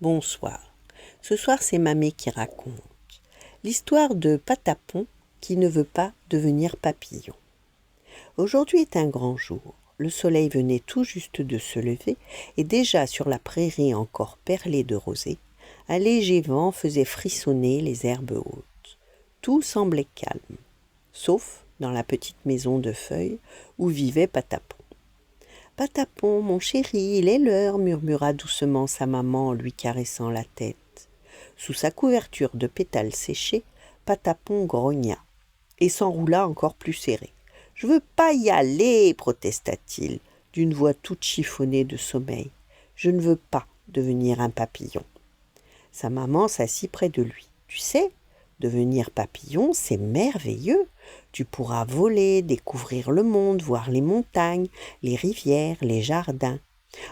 Bonsoir. Ce soir, c'est Mamé qui raconte l'histoire de Patapon qui ne veut pas devenir papillon. Aujourd'hui est un grand jour. Le soleil venait tout juste de se lever et déjà sur la prairie encore perlée de rosée, un léger vent faisait frissonner les herbes hautes. Tout semblait calme, sauf dans la petite maison de feuilles où vivait Patapon. « Patapon, mon chéri, il est l'heure » murmura doucement sa maman en lui caressant la tête. Sous sa couverture de pétales séchés, Patapon grogna et s'enroula encore plus serré. « Je veux pas y aller » protesta-t-il, d'une voix toute chiffonnée de sommeil. « Je ne veux pas devenir un papillon. » Sa maman s'assit près de lui. « Tu sais, devenir papillon, c'est merveilleux. Tu pourras voler, découvrir le monde, voir les montagnes, les rivières, les jardins.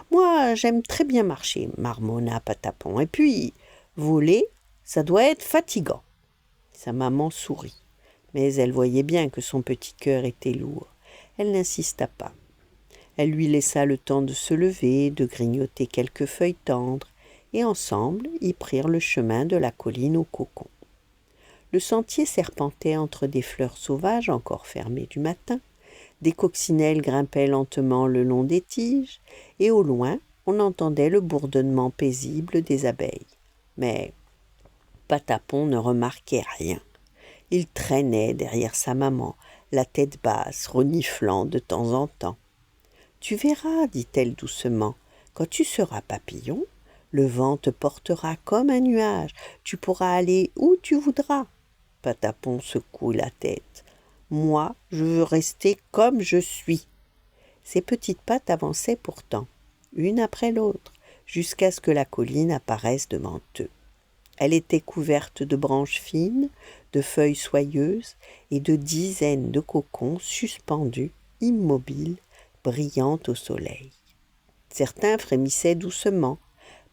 Moi, j'aime très bien marcher, marmonna Patapon. Et puis, voler, ça doit être fatigant. » Sa maman sourit, mais elle voyait bien que son petit cœur était lourd. Elle n'insista pas. Elle lui laissa le temps de se lever, de grignoter quelques feuilles tendres, et ensemble, ils prirent le chemin de la colline au cocon. Le sentier serpentait entre des fleurs sauvages encore fermées du matin, des coccinelles grimpaient lentement le long des tiges, et au loin, on entendait le bourdonnement paisible des abeilles. Mais Patapon ne remarquait rien. Il traînait derrière sa maman, la tête basse, reniflant de temps en temps. « Tu verras, dit-elle doucement, quand tu seras papillon, le vent te portera comme un nuage, tu pourras aller où tu voudras. » Patapon secoue la tête. « Moi, je veux rester comme je suis. » Ses petites pattes avançaient pourtant, une après l'autre, jusqu'à ce que la colline apparaisse devant eux. Elle était couverte de branches fines, de feuilles soyeuses et de dizaines de cocons suspendus, immobiles, brillant au soleil. Certains frémissaient doucement.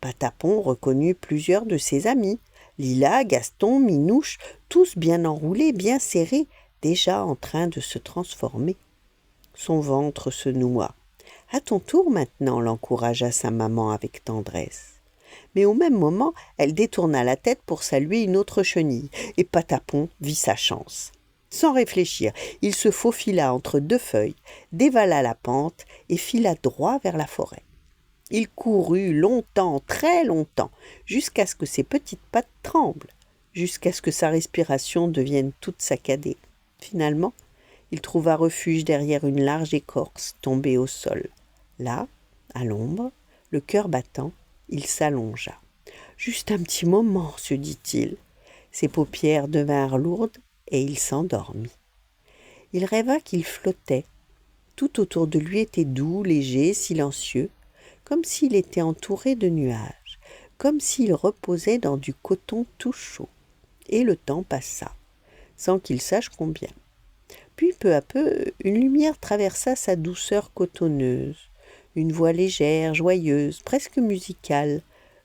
Patapon reconnut plusieurs de ses amis, Lila, Gaston, Minouche, tous bien enroulés, bien serrés, déjà en train de se transformer. Son ventre se noua. « À ton tour maintenant » l'encouragea sa maman avec tendresse. Mais au même moment, elle détourna la tête pour saluer une autre chenille, et Patapon vit sa chance. Sans réfléchir, il se faufila entre deux feuilles, dévala la pente et fila droit vers la forêt. Il courut longtemps, très longtemps, jusqu'à ce que ses petites pattes tremblent, jusqu'à ce que sa respiration devienne toute saccadée. Finalement, il trouva refuge derrière une large écorce tombée au sol. Là, à l'ombre, le cœur battant, il s'allongea. « Juste un petit moment, se dit-il. » Ses paupières devinrent lourdes et il s'endormit. Il rêva qu'il flottait. Tout autour de lui était doux, léger, silencieux, comme s'il était entouré de nuages, comme s'il reposait dans du coton tout chaud. Et le temps passa, sans qu'il sache combien. Puis, peu à peu, une lumière traversa sa douceur cotonneuse. Une voix légère, joyeuse, presque musicale,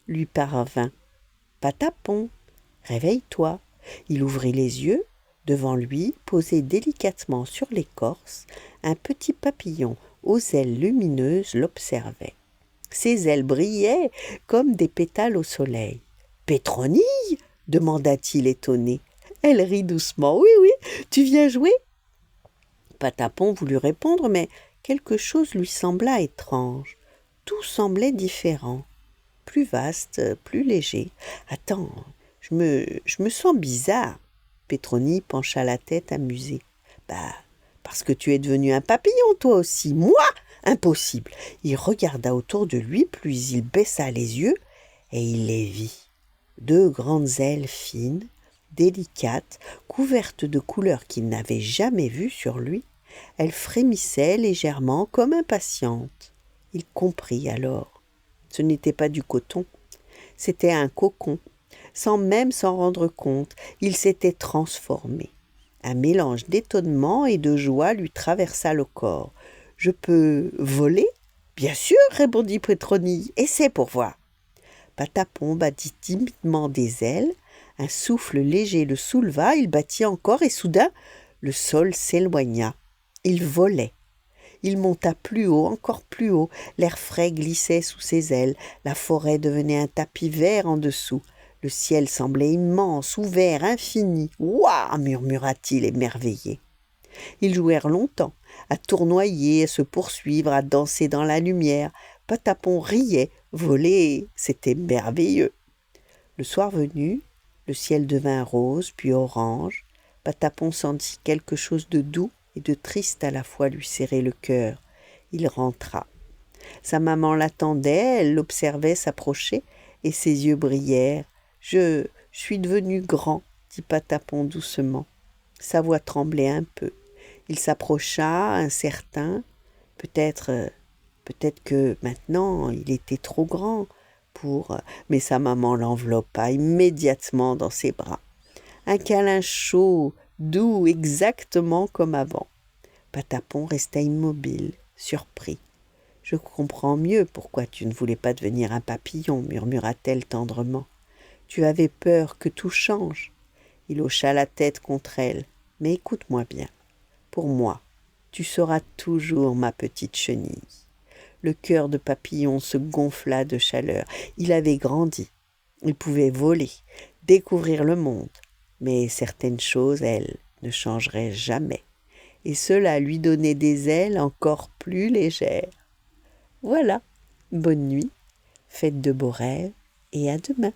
lui parvint. « Patapon, réveille-toi !» Il ouvrit les yeux. Devant lui, posé délicatement sur l'écorce, un petit papillon aux ailes lumineuses l'observait. Ses ailes brillaient comme des pétales au soleil. « Pétronille ?» demanda-t-il étonné. Elle rit doucement. « Oui, oui, tu viens jouer ?» Patapon voulut répondre, mais quelque chose lui sembla étrange. Tout semblait différent, plus vaste, plus léger. « Attends, je me sens bizarre. » Pétronille pencha la tête amusée. « Bah, parce que tu es devenu un papillon, toi aussi. Moi ? Impossible !» Il regarda autour de lui, puis il baissa les yeux et il les vit. Deux grandes ailes fines, délicates, couvertes de couleurs qu'il n'avait jamais vues sur lui. Elles frémissaient légèrement comme impatientes. Il comprit alors. Ce n'était pas du coton, c'était un cocon. Sans même s'en rendre compte, il s'était transformé. Un mélange d'étonnement et de joie lui traversa le corps. « Je peux voler ?»« Bien sûr !» répondit Pétronille. « Essaie pour voir. » Patapon battit timidement des ailes. Un souffle léger le souleva, il battit encore et soudain, le sol s'éloigna. Il volait. Il monta plus haut, encore plus haut. L'air frais glissait sous ses ailes. La forêt devenait un tapis vert en dessous. Le ciel semblait immense, ouvert, infini. « Ouah !» murmura-t-il émerveillé. Ils jouèrent longtemps, à tournoyer, à se poursuivre, à danser dans la lumière. Patapon riait, volait, c'était merveilleux. Le soir venu, le ciel devint rose, puis orange. Patapon sentit quelque chose de doux et de triste à la fois lui serrer le cœur. Il rentra. Sa maman l'attendait, elle l'observait s'approcher, et ses yeux brillèrent. « Je suis devenu grand, » dit Patapon doucement. Sa voix tremblait un peu. Il s'approcha, incertain. Peut-être que maintenant il était trop grand pour... Mais sa maman l'enveloppa immédiatement dans ses bras. Un câlin chaud, doux, exactement comme avant. Patapon resta immobile, surpris. « Je comprends mieux pourquoi tu ne voulais pas devenir un papillon, » murmura-t-elle tendrement. « Tu avais peur que tout change. » Il hocha la tête contre elle. « Mais écoute-moi bien. Pour moi, tu seras toujours ma petite chenille. » Le cœur de Papillon se gonfla de chaleur. Il avait grandi. Il pouvait voler, découvrir le monde. Mais certaines choses, elles, ne changeraient jamais. Et cela lui donnait des ailes encore plus légères. Voilà, bonne nuit, faites de beaux rêves et à demain.